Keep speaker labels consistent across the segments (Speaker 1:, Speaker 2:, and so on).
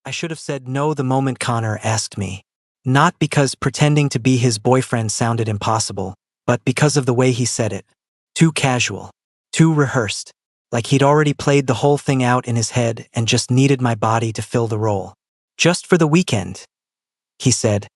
Speaker 1: I should have said no the moment Connor asked me. Not because pretending to be his boyfriend sounded impossible, but because of the way he said it. Too casual. Too rehearsed. Like he'd already played the whole thing out in his head and just needed my body to fill the role. Just for the weekend, he said,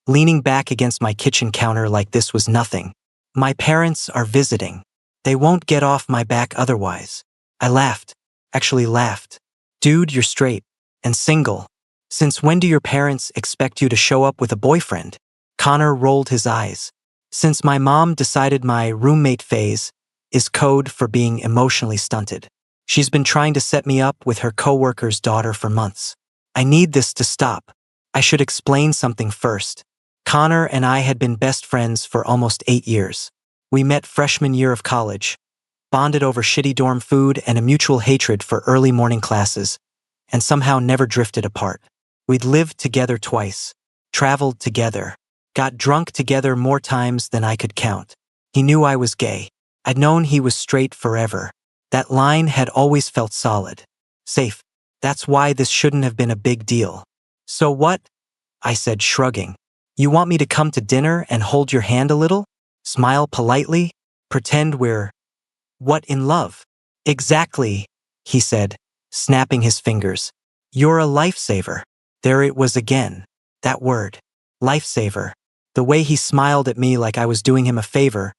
Speaker 1: leaning back against my kitchen counter like this was nothing. My parents are visiting. They won't get off my back otherwise. I laughed. Actually laughed. Dude, you're straight. And single. Since when do your parents expect you to show up with a boyfriend? Connor rolled his eyes. Since my mom decided my roommate phase is code for being emotionally stunted. She's been trying to set me up with her coworker's daughter for months. I need this to stop. I should explain something first. Connor and I had been best friends for almost 8 years. We met freshman year of college, bonded over shitty dorm food and a mutual hatred for early morning classes, and somehow never drifted apart. We'd lived together twice, traveled together, got drunk together more times than I could count. He knew I was gay. I'd known he was straight forever. That line had always felt solid. Safe. That's why this shouldn't have been a big deal. So what? I said, shrugging. You want me to come to dinner and hold your hand a little? Smile politely? Pretend we're… What, in love? Exactly, he said, snapping his fingers. You're a lifesaver. There it was again. That word. Lifesaver. The way he smiled at me like I was doing him a favor,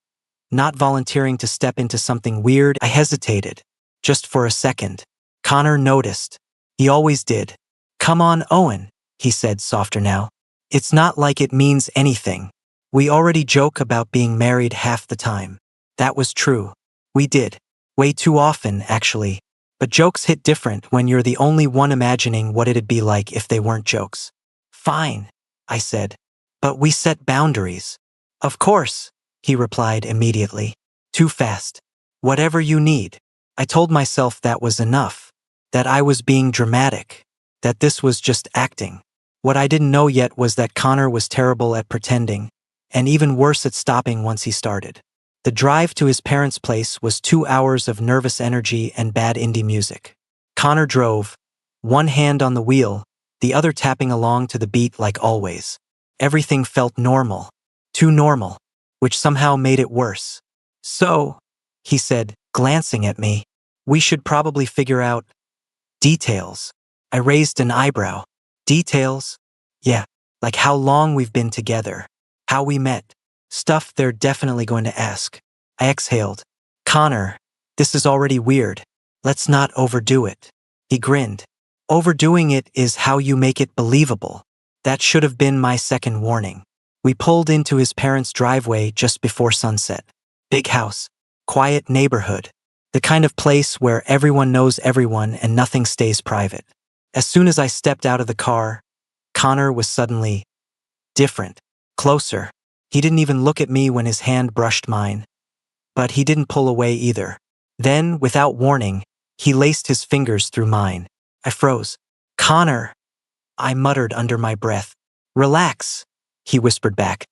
Speaker 1: not volunteering to step into something weird. I hesitated. Just for a second. Connor noticed. He always did. Come on, Owen, he said, softer now. It's not like it means anything. We already joke about being married half the time. That was true. We did. Way too often, actually. But jokes hit different when you're the only one imagining what it'd be like if they weren't jokes. Fine, I said. But we set boundaries. Of course, he replied immediately. Too fast. Whatever you need. I told myself that was enough. That I was being dramatic. That this was just acting. What I didn't know yet was that Connor was terrible at pretending, and even worse at stopping once he started. The drive to his parents' place was 2 hours of nervous energy and bad indie music. Connor drove, one hand on the wheel, the other tapping along to the beat like always. Everything felt normal. Too normal. Which somehow made it worse. So, he said, glancing at me, we should probably figure out details. I raised an eyebrow. Details? Yeah, like how long we've been together. How we met. Stuff they're definitely going to ask. I exhaled. Connor, this is already weird. Let's not overdo it. He grinned. Overdoing it is how you make it believable. That should have been my second warning. We pulled into his parents' driveway just before sunset. Big house. Quiet neighborhood. The kind of place where everyone knows everyone and nothing stays private. As soon as I stepped out of the car, Connor was suddenly different. Closer. He didn't even look at me when his hand brushed mine. But he didn't pull away either. Then, without warning, he laced his fingers through mine. I froze. Connor, I muttered under my breath. Relax, he whispered back,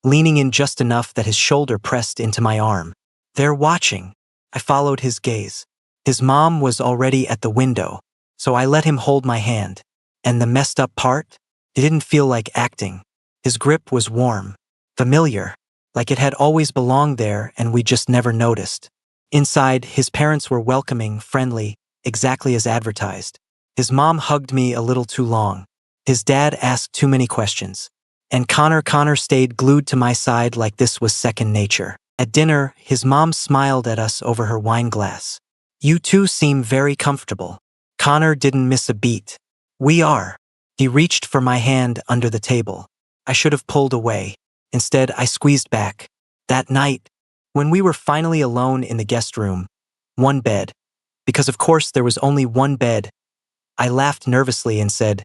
Speaker 1: leaning in just enough that his shoulder pressed into my arm. They're watching. I followed his gaze. His mom was already at the window, so I let him hold my hand. And the messed up part? It didn't feel like acting. His grip was warm, familiar, like it had always belonged there and we just never noticed. Inside, his parents were welcoming, friendly, exactly as advertised. His mom hugged me a little too long. His dad asked too many questions. And Connor stayed glued to my side like this was second nature. At dinner, his mom smiled at us over her wine glass. You two seem very comfortable. Connor didn't miss a beat. We are. He reached for my hand under the table. I should have pulled away. Instead, I squeezed back. That night, when we were finally alone in the guest room, one bed, because of course there was only one bed, I laughed nervously and said,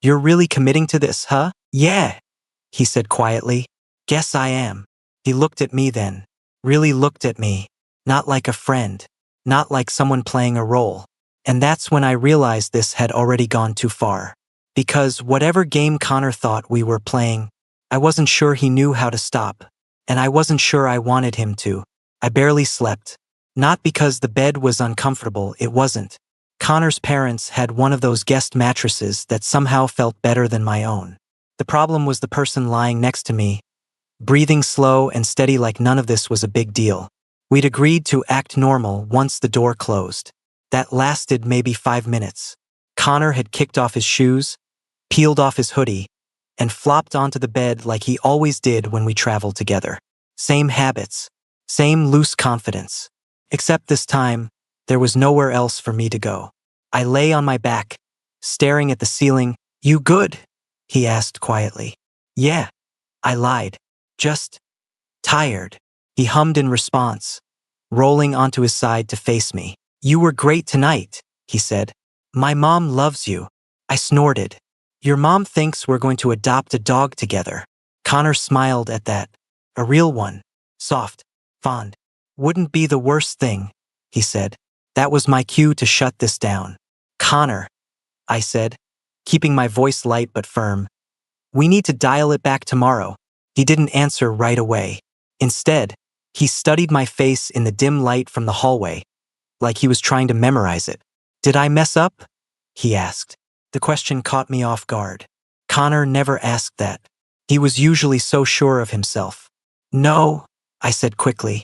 Speaker 1: You're really committing to this, huh? Yeah, he said quietly. Guess I am. He looked at me then. Really looked at me. Not like a friend. Not like someone playing a role. And that's when I realized this had already gone too far. Because whatever game Connor thought we were playing, I wasn't sure he knew how to stop. And I wasn't sure I wanted him to. I barely slept. Not because the bed was uncomfortable, it wasn't. Connor's parents had one of those guest mattresses that somehow felt better than my own. The problem was the person lying next to me, breathing slow and steady like none of this was a big deal. We'd agreed to act normal once the door closed. That lasted maybe 5 minutes. Connor had kicked off his shoes, peeled off his hoodie, and flopped onto the bed like he always did when we traveled together. Same habits, same loose confidence. Except this time, there was nowhere else for me to go. I lay on my back, staring at the ceiling. "You good?" he asked quietly. "Yeah," I lied. "Just tired," he hummed in response, rolling onto his side to face me. "You were great tonight," he said. "My mom loves you." I snorted. "Your mom thinks we're going to adopt a dog together." Connor smiled at that. "A real one. Soft. Fond. Wouldn't be the worst thing," he said. That was my cue to shut this down. "Connor," I said, keeping my voice light but firm, "we need to dial it back tomorrow." He didn't answer right away. Instead, he studied my face in the dim light from the hallway, like he was trying to memorize it. "Did I mess up?" he asked. The question caught me off guard. Connor never asked that. He was usually so sure of himself. "No," I said quickly.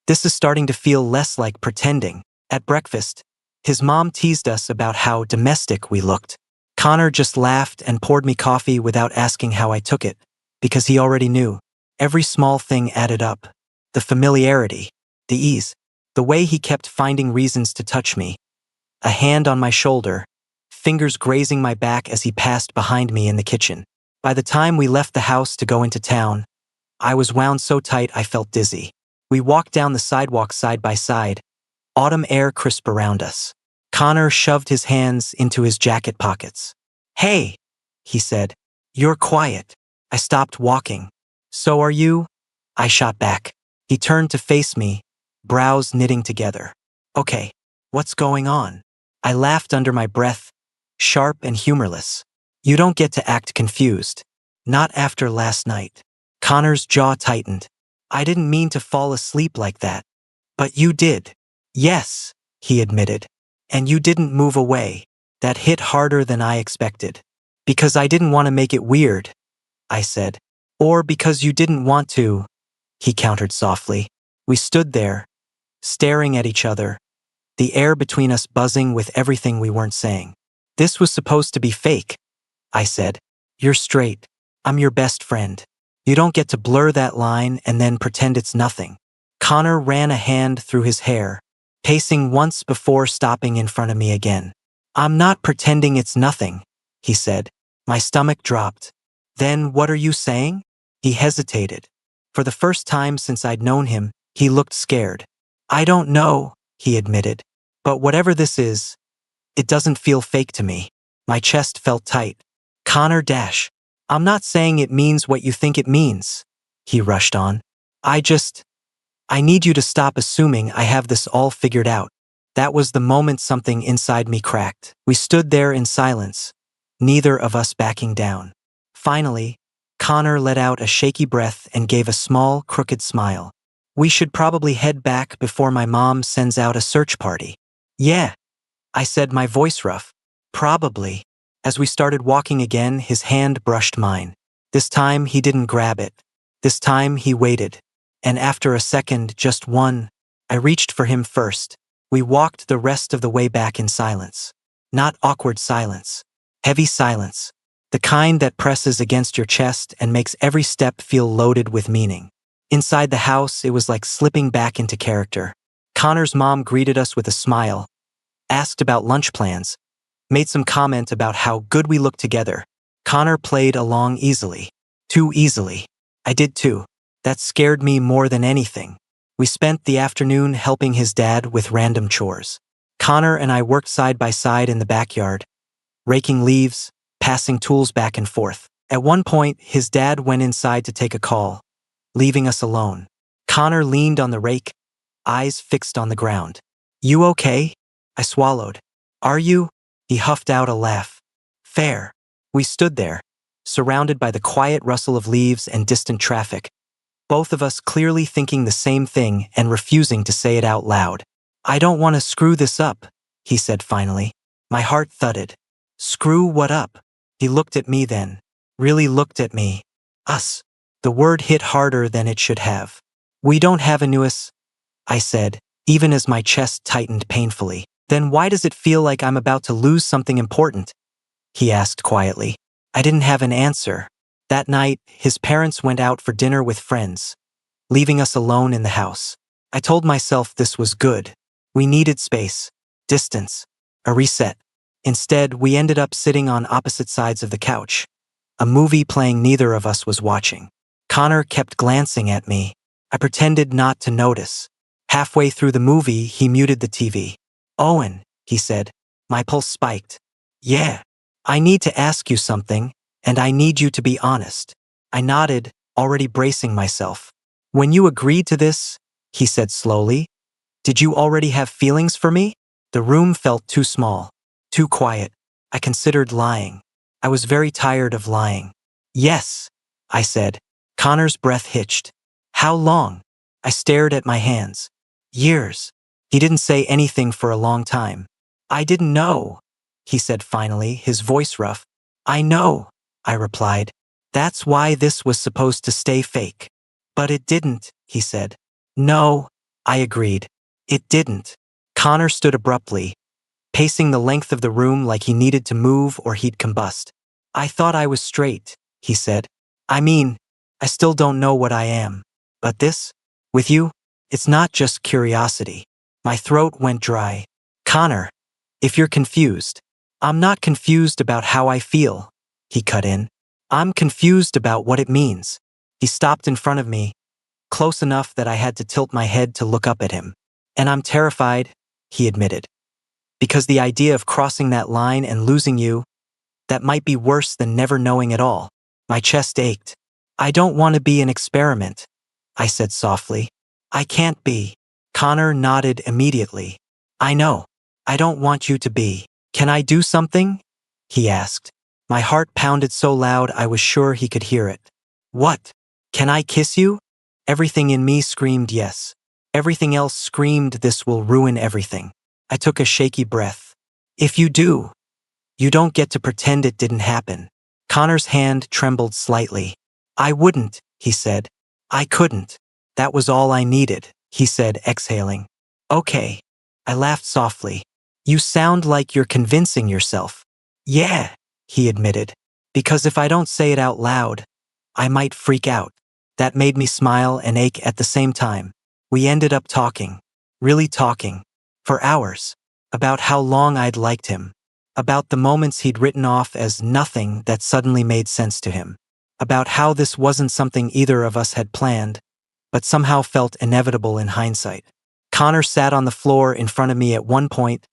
Speaker 1: This is starting to feel less like pretending." At breakfast, his mom teased us about how domestic we looked. Connor just laughed and poured me coffee without asking how I took it, because he already knew. Every small thing added up. The familiarity, the ease, the way he kept finding reasons to touch me. A hand on my shoulder, fingers grazing my back as he passed behind me in the kitchen. By the time we left the house to go into town, I was wound so tight I felt dizzy. We walked down the sidewalk side by side, autumn air crisp around us. Connor shoved his hands into his jacket pockets. "Hey," he said, "you're quiet." I stopped walking. "So are you?" I shot back. He turned to face me, brows knitting together. "Okay, what's going on?" I laughed under my breath, sharp and humorless. "You don't get to act confused. Not after last night." Connor's jaw tightened. "I didn't mean to fall asleep like that." "But you did." "Yes," he admitted. "And you didn't move away." That hit harder than I expected. "Because I didn't want to make it weird," I said. "Or because you didn't want to," he countered softly. We stood there, staring at each other, the air between us buzzing with everything we weren't saying. "This was supposed to be fake," I said. "You're straight. I'm your best friend. You don't get to blur that line and then pretend it's nothing." Connor ran a hand through his hair, pacing once before stopping in front of me again. "I'm not pretending it's nothing," he said. My stomach dropped. "Then what are you saying?" He hesitated. For the first time since I'd known him, he looked scared. "I don't know," he admitted. "But whatever this is, it doesn't feel fake to me." My chest felt tight. "Connor Dash, I'm not saying it means what you think it means," he rushed on. I need you to stop assuming I have this all figured out." That was the moment something inside me cracked. We stood there in silence, neither of us backing down. Finally, Connor let out a shaky breath and gave a small, crooked smile. "We should probably head back before my mom sends out a search party." "Yeah," I said, my voice rough. "Probably." As we started walking again, his hand brushed mine. This time he didn't grab it. This time he waited. And after a second, just one, I reached for him first. We walked the rest of the way back in silence. Not awkward silence. Heavy silence. The kind that presses against your chest and makes every step feel loaded with meaning. Inside the house, it was like slipping back into character. Connor's mom greeted us with a smile, asked about lunch plans, made some comment about how good we looked together. Connor played along easily. Too easily. I did too. That scared me more than anything. We spent the afternoon helping his dad with random chores. Connor and I worked side by side in the backyard, raking leaves, passing tools back and forth. At one point, his dad went inside to take a call, leaving us alone. Connor leaned on the rake, eyes fixed on the ground. "You okay?" I swallowed. "Are you?" He huffed out a laugh. "Fair." We stood there, surrounded by the quiet rustle of leaves and distant traffic, both of us clearly thinking the same thing and refusing to say it out loud. "I don't want to screw this up," he said finally. My heart thudded. Screw what up? He looked at me then. Really looked at me. Us. The word hit harder than it should have. We don't have a newest, I said, even as my chest tightened painfully. Then why does it feel like I'm about to lose something important? He asked quietly. I didn't have an answer. That night, his parents went out for dinner with friends, leaving us alone in the house. I told myself this was good. We needed space, distance, a reset. Instead, we ended up sitting on opposite sides of the couch, a movie playing neither of us was watching. Connor kept glancing at me. I pretended not to notice. Halfway through the movie, he muted the TV. Owen, he said. My pulse spiked. Yeah. I need to ask you something, and I need you to be honest. I nodded, already bracing myself. When you agreed to this, he said slowly, did you already have feelings for me? The room felt too small, too quiet. I considered lying. I was very tired of lying. Yes, I said. Connor's breath hitched. How long? I stared at my hands. Years. He didn't say anything for a long time. I didn't know, he said finally, his voice rough. I know, I replied. That's why this was supposed to stay fake. But it didn't, he said. No, I agreed. It didn't. Connor stood abruptly, pacing the length of the room like he needed to move or he'd combust. I thought I was straight, he said. I mean, I still don't know what I am. But this, with you, it's not just curiosity. My throat went dry. Connor, if you're confused, I'm not confused about how I feel, he cut in. I'm confused about what it means. He stopped in front of me, close enough that I had to tilt my head to look up at him. And I'm terrified, he admitted. Because the idea of crossing that line and losing you, that might be worse than never knowing at all. My chest ached. I don't want to be an experiment, I said softly. I can't be. Connor nodded immediately. I know. I don't want you to be. Can I do something? He asked. My heart pounded so loud I was sure he could hear it. What? Can I kiss you? Everything in me screamed yes. Everything else screamed this will ruin everything. I took a shaky breath. If you do, you don't get to pretend it didn't happen. Connor's hand trembled slightly. I wouldn't, he said. I couldn't. That was all I needed, he said, exhaling. Okay. I laughed softly. You sound like you're convincing yourself. Yeah, he admitted. Because if I don't say it out loud, I might freak out. That made me smile and ache at the same time. We ended up talking. Really talking. For hours. About how long I'd liked him. About the moments he'd written off as nothing that suddenly made sense to him. About how this wasn't something either of us had planned, but somehow felt inevitable in hindsight. Connor sat on the floor in front of me at one point,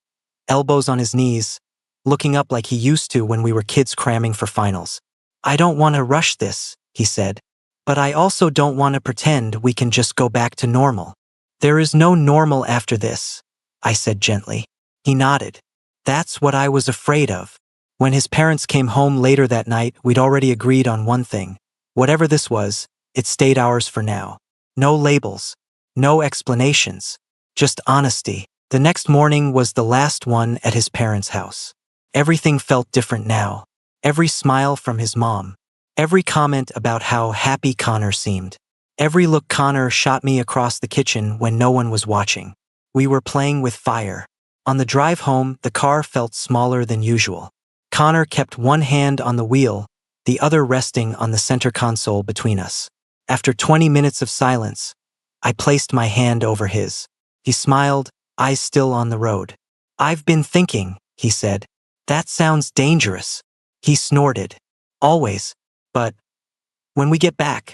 Speaker 1: elbows on his knees, looking up like he used to when we were kids cramming for finals. I don't want to rush this, he said. But I also don't want to pretend we can just go back to normal. There is no normal after this, I said gently. He nodded. That's what I was afraid of. When his parents came home later that night, we'd already agreed on one thing. Whatever this was, it stayed ours for now. No labels. No explanations. Just honesty. The next morning was the last one at his parents' house. Everything felt different now. Every smile from his mom. Every comment about how happy Connor seemed. Every look Connor shot me across the kitchen when no one was watching. We were playing with fire. On the drive home, the car felt smaller than usual. Connor kept one hand on the wheel, the other resting on the center console between us. After 20 minutes of silence, I placed my hand over his. He smiled, eyes still on the road. I've been thinking, he said. That sounds dangerous. He snorted. Always. But when we get back,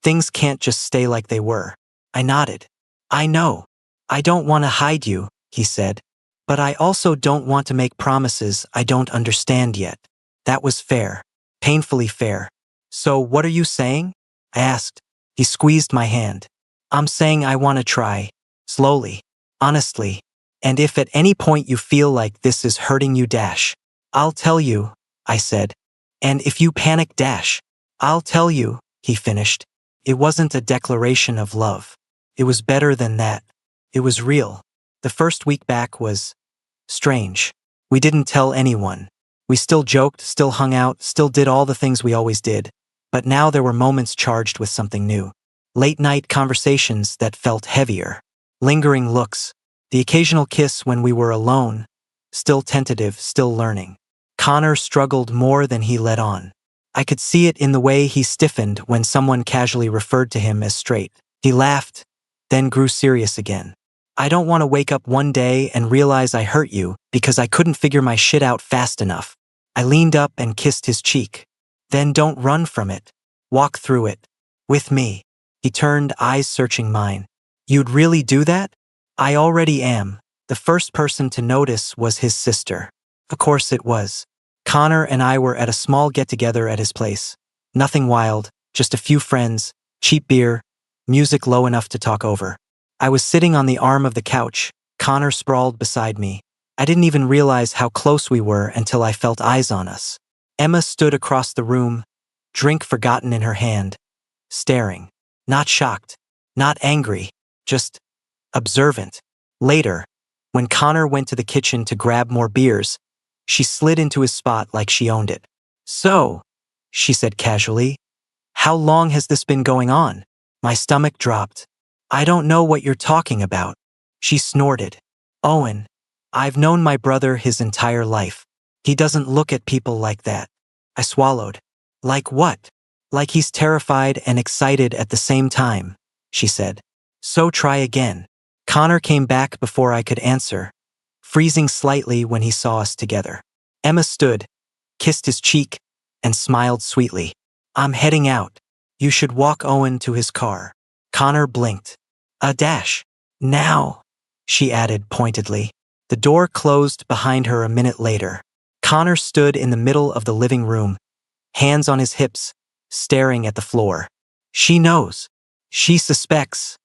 Speaker 1: things can't just stay like they were. I nodded. I know. I don't want to hide you, he said. But I also don't want to make promises I don't understand yet. That was fair. Painfully fair. So what are you saying? I asked. He squeezed my hand. I'm saying I want to try. Slowly. Honestly. And if at any point you feel like this is hurting you, I'll tell you, I said. And if you panic, I'll tell you, he finished. It wasn't a declaration of love. It was better than that. It was real. The first week back was Strange. We didn't tell anyone. We still joked, still hung out, still did all the things we always did. But now there were moments charged with something new. Late-night conversations that felt heavier. Lingering looks. The occasional kiss when we were alone. Still tentative, still learning. Connor struggled more than he let on. I could see it in the way he stiffened when someone casually referred to him as straight. He laughed, then grew serious again. I don't want to wake up one day and realize I hurt you because I couldn't figure my shit out fast enough. I leaned up and kissed his cheek. Then don't run from it. Walk through it. With me. He turned, eyes searching mine. You'd really do that? I already am. The first person to notice was his sister. Of course it was. Connor and I were at a small get-together at his place. Nothing wild, just a few friends, cheap beer, music low enough to talk over. I was sitting on the arm of the couch, Connor sprawled beside me. I didn't even realize how close we were until I felt eyes on us. Emma stood across the room, drink forgotten in her hand, staring. Not shocked, not angry, just observant. Later, when Connor went to the kitchen to grab more beers, she slid into his spot like she owned it. So, she said casually, how long has this been going on? My stomach dropped. I don't know what you're talking about. She snorted. Owen, I've known my brother his entire life. He doesn't look at people like that. I swallowed. Like what? Like he's terrified and excited at the same time, she said. So try again. Connor came back before I could answer, freezing slightly when he saw us together. Emma stood, kissed his cheek, and smiled sweetly. I'm heading out. You should walk Owen to his car. Connor blinked. A dash. Now, she added pointedly. The door closed behind her a minute later. Connor stood in the middle of the living room, hands on his hips, staring at the floor. She knows. She suspects,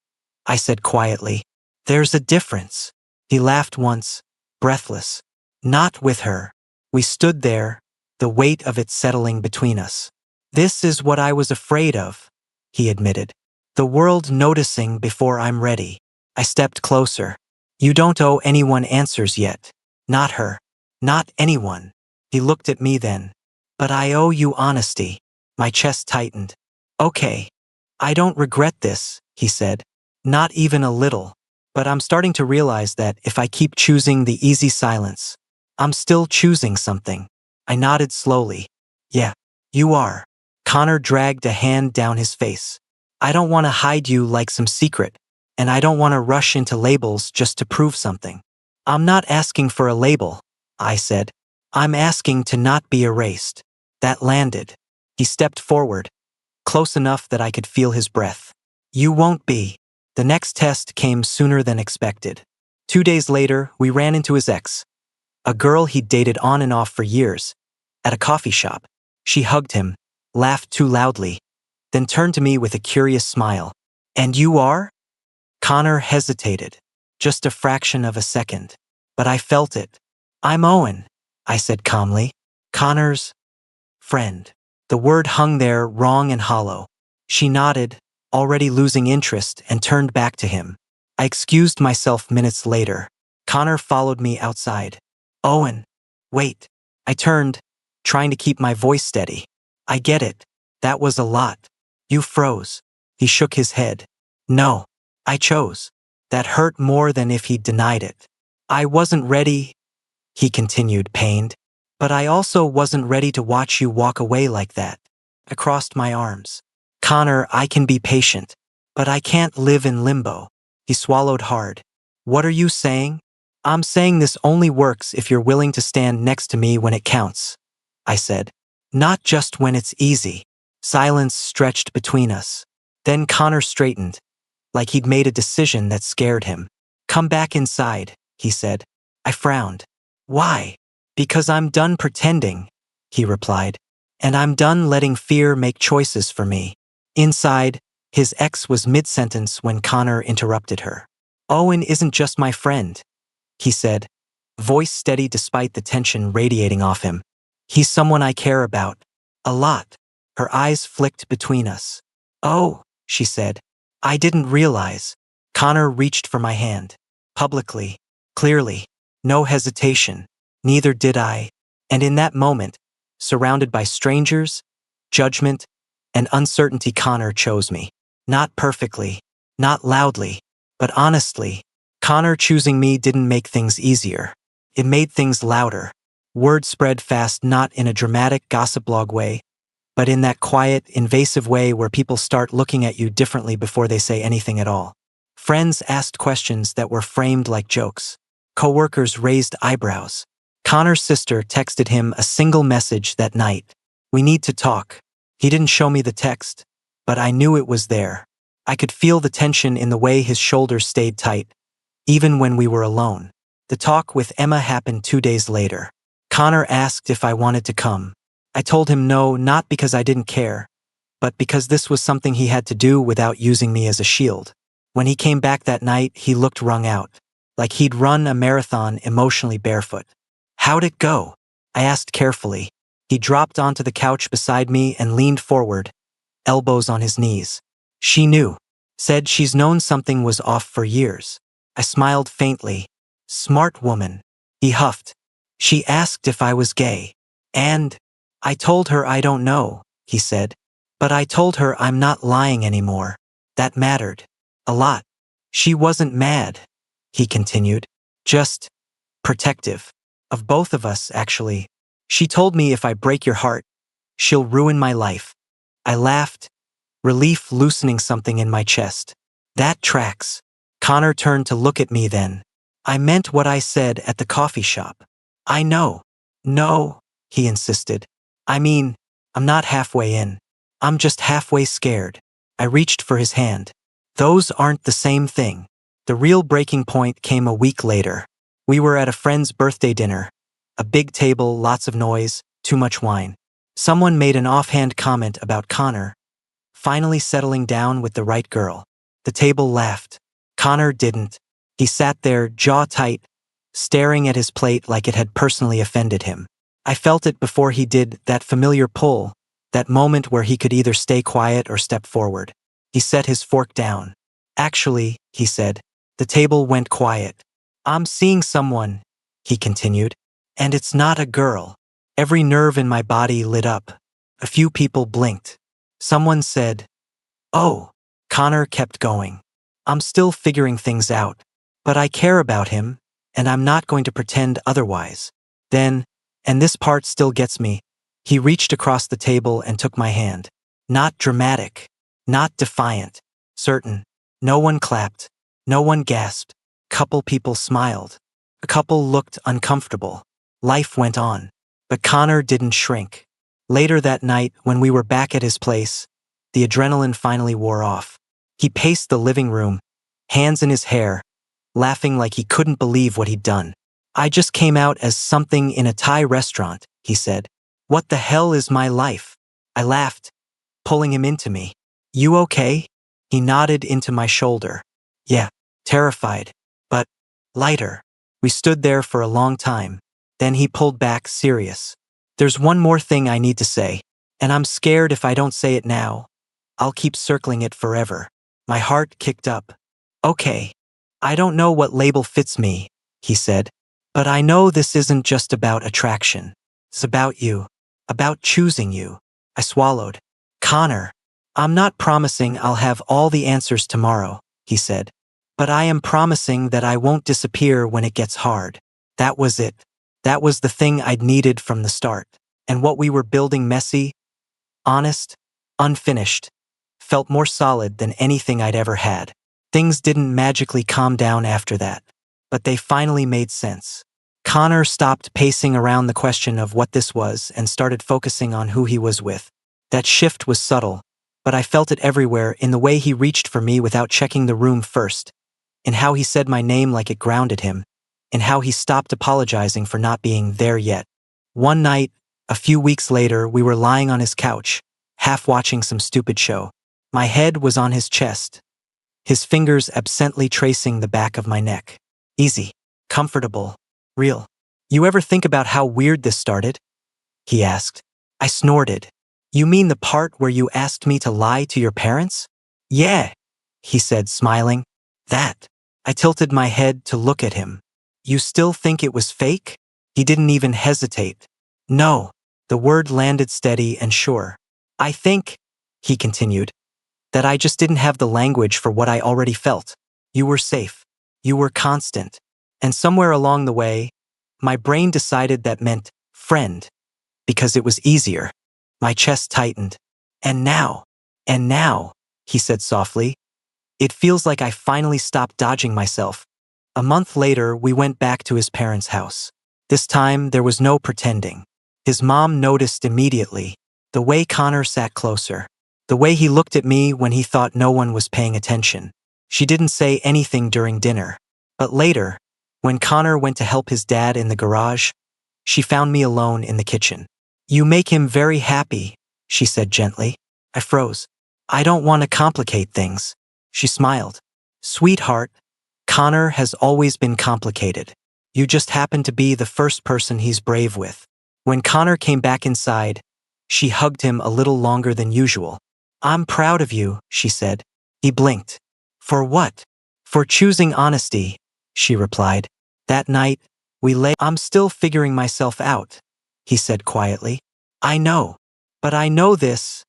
Speaker 1: I said quietly. There's a difference. He laughed once, breathless. Not with her. We stood there, the weight of it settling between us. This is what I was afraid of, he admitted. The world noticing before I'm ready. I stepped closer. You don't owe anyone answers yet. Not her. Not anyone. He looked at me then. But I owe you honesty. My chest tightened. Okay. I don't regret this, he said. Not even a little. But I'm starting to realize that if I keep choosing the easy silence, I'm still choosing something. I nodded slowly. Yeah, you are. Connor dragged a hand down his face. I don't want to hide you like some secret, and I don't want to rush into labels just to prove something. I'm not asking for a label, I said. I'm asking to not be erased. That landed. He stepped forward, close enough that I could feel his breath. You won't be. The next test came sooner than expected. 2 days later, we ran into his ex, a girl he'd dated on and off for years, at a coffee shop. She hugged him, laughed too loudly, then turned to me with a curious smile. And you are? Connor hesitated, just a fraction of a second. But I felt it. I'm Owen, I said calmly. Connor's friend. The word hung there wrong and hollow. She nodded, already losing interest, and turned back to him. I excused myself minutes later. Connor followed me outside. Owen, wait. I turned, trying to keep my voice steady. I get it. That was a lot. You froze. He shook his head. No, I chose. That hurt more than if he'd denied it. I wasn't ready, he continued, pained. But I also wasn't ready to watch you walk away like that. I crossed my arms. Connor, I can be patient, but I can't live in limbo. He swallowed hard. What are you saying? I'm saying this only works if you're willing to stand next to me when it counts, I said. Not just when it's easy. Silence stretched between us. Then Connor straightened, like he'd made a decision that scared him. Come back inside, he said. I frowned. Why? Because I'm done pretending, he replied. And I'm done letting fear make choices for me. Inside, his ex was mid-sentence when Connor interrupted her. Owen isn't just my friend, he said, voice steady despite the tension radiating off him. He's someone I care about. A lot. Her eyes flicked between us. Oh, she said. I didn't realize. Connor reached for my hand. Publicly. Clearly. No hesitation. Neither did I. And in that moment, surrounded by strangers, judgment, and uncertainty, Connor chose me. Not perfectly, not loudly, but honestly. Connor choosing me didn't make things easier. It made things louder. Word spread fast, not in a dramatic gossip blog way, but in that quiet, invasive way where people start looking at you differently before they say anything at all. Friends asked questions that were framed like jokes. Coworkers raised eyebrows. Connor's sister texted him a single message that night. "We need to talk." He didn't show me the text, but I knew it was there. I could feel the tension in the way his shoulders stayed tight, even when we were alone. The talk with Emma happened 2 days later. Connor asked if I wanted to come. I told him no, not because I didn't care, but because this was something he had to do without using me as a shield. When he came back that night, he looked wrung out, like he'd run a marathon emotionally barefoot. "How'd it go?" I asked carefully. He dropped onto the couch beside me and leaned forward, elbows on his knees. "She knew. Said she's known something was off for years." I smiled faintly. "Smart woman." He huffed. "She asked if I was gay. And I told her I don't know," he said. "But I told her I'm not lying anymore. That mattered. A lot." "She wasn't mad," he continued. "Just protective. Of both of us, actually. She told me if I break your heart, she'll ruin my life." I laughed, relief loosening something in my chest. "That tracks." Connor turned to look at me then. "I meant what I said at the coffee shop." "I know." "No," he insisted. "I mean, I'm not halfway in. I'm just halfway scared." I reached for his hand. "Those aren't the same thing." The real breaking point came a week later. We were at a friend's birthday dinner. A big table, lots of noise, too much wine. Someone made an offhand comment about Connor finally settling down with the right girl. The table laughed. Connor didn't. He sat there, jaw tight, staring at his plate like it had personally offended him. I felt it before he did, that familiar pull, that moment where he could either stay quiet or step forward. He set his fork down. "Actually," he said. The table went quiet. "I'm seeing someone," he continued. "And it's not a girl." Every nerve in my body lit up. A few people blinked. Someone said, "Oh." Connor kept going. "I'm still figuring things out. But I care about him, and I'm not going to pretend otherwise." Then, and this part still gets me, he reached across the table and took my hand. Not dramatic. Not defiant. Certain. No one clapped. No one gasped. Couple people smiled. A couple looked uncomfortable. Life went on. But Connor didn't shrink. Later that night, when we were back at his place, the adrenaline finally wore off. He paced the living room, hands in his hair, laughing like he couldn't believe what he'd done. "I just came out as something in a Thai restaurant," he said. "What the hell is my life?" I laughed, pulling him into me. "You okay?" He nodded into my shoulder. "Yeah." Terrified, but lighter. We stood there for a long time. Then he pulled back, serious. "There's one more thing I need to say, and I'm scared if I don't say it now, I'll keep circling it forever." My heart kicked up. "Okay. I don't know what label fits me," he said, "but I know this isn't just about attraction. It's about you. About choosing you." I swallowed. "Connor, I'm not promising I'll have all the answers tomorrow," he said. "But I am promising that I won't disappear when it gets hard." That was it. That was the thing I'd needed from the start. And what we were building, messy, honest, unfinished, felt more solid than anything I'd ever had. Things didn't magically calm down after that, but they finally made sense. Connor stopped pacing around the question of what this was and started focusing on who he was with. That shift was subtle, but I felt it everywhere, in the way he reached for me without checking the room first, in how he said my name like it grounded him, in how he stopped apologizing for not being there yet. One night, a few weeks later, we were lying on his couch, half watching some stupid show. My head was on his chest, his fingers absently tracing the back of my neck. Easy, comfortable, real. "You ever think about how weird this started?" he asked. I snorted. "You mean the part where you asked me to lie to your parents?" "Yeah," he said, smiling. "That." I tilted my head to look at him. You still think it was fake? He didn't even hesitate. No. The word landed steady and sure. I think, he continued, that I just didn't have the language for what I already felt. You were safe. You were constant. And somewhere along the way, my brain decided that meant friend, because it was easier. My chest tightened. And now, he said softly, it feels like I finally stopped dodging myself. A month later, we went back to his parents' house. This time, there was no pretending. His mom noticed immediately, the way Connor sat closer, the way he looked at me when he thought no one was paying attention. She didn't say anything during dinner. But later, when Connor went to help his dad in the garage, she found me alone in the kitchen. You make him very happy, she said gently. I froze. I don't want to complicate things. She smiled. Sweetheart, Connor has always been complicated. You just happen to be the first person he's brave with. When Connor came back inside, she hugged him a little longer than usual. I'm proud of you, she said. He blinked. For what? For choosing honesty, she replied. That night, we lay. I'm still figuring myself out, he said quietly. I know. But I know this,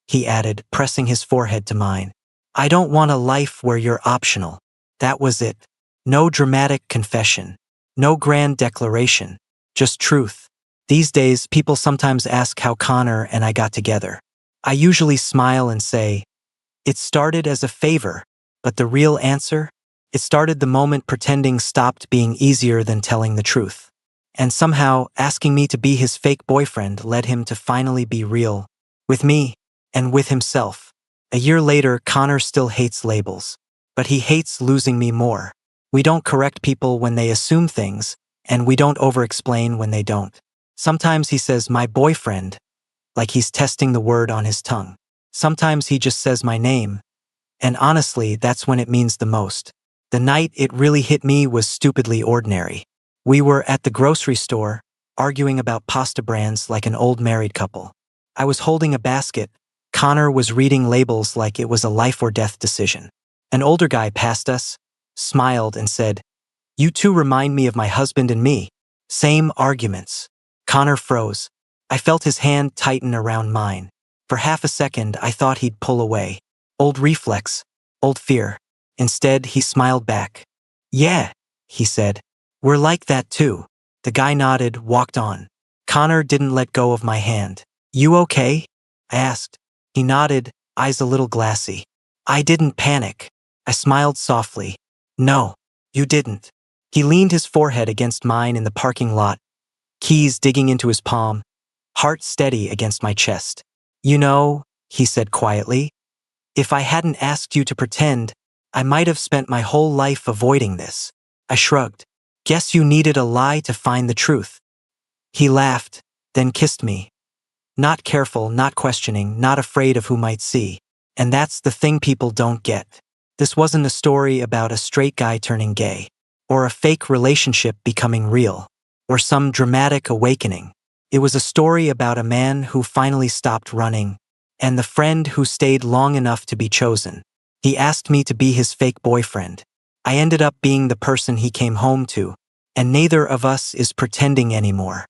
Speaker 1: he added, pressing his forehead to mine. I don't want a life where you're optional. That was it. No dramatic confession. No grand declaration. Just truth. These days, people sometimes ask how Connor and I got together. I usually smile and say, it started as a favor, but the real answer? It started the moment pretending stopped being easier than telling the truth. And somehow, asking me to be his fake boyfriend led him to finally be real. With me, and with himself. A year later, Connor still hates labels. But he hates losing me more. We don't correct people when they assume things, and we don't over-explain when they don't. Sometimes he says, my boyfriend, like he's testing the word on his tongue. Sometimes he just says my name. And honestly, that's when it means the most. The night it really hit me was stupidly ordinary. We were at the grocery store, arguing about pasta brands like an old married couple. I was holding a basket. Connor was reading labels like it was a life or death decision. An older guy passed us, smiled and said, you two remind me of my husband and me. Same arguments. Connor froze. I felt his hand tighten around mine. For half a second, I thought he'd pull away. Old reflex. Old fear. Instead, he smiled back. Yeah, he said. We're like that too. The guy nodded, walked on. Connor didn't let go of my hand. You okay? I asked. He nodded, eyes a little glassy. I didn't panic. I smiled softly. No, you didn't. He leaned his forehead against mine in the parking lot, keys digging into his palm, heart steady against my chest. You know, he said quietly, if I hadn't asked you to pretend, I might have spent my whole life avoiding this. I shrugged. Guess you needed a lie to find the truth. He laughed, then kissed me. Not careful, not questioning, not afraid of who might see. And that's the thing people don't get. This wasn't a story about a straight guy turning gay, or a fake relationship becoming real, or some dramatic awakening. It was a story about a man who finally stopped running, and the friend who stayed long enough to be chosen. He asked me to be his fake boyfriend. I ended up being the person he came home to, and neither of us is pretending anymore.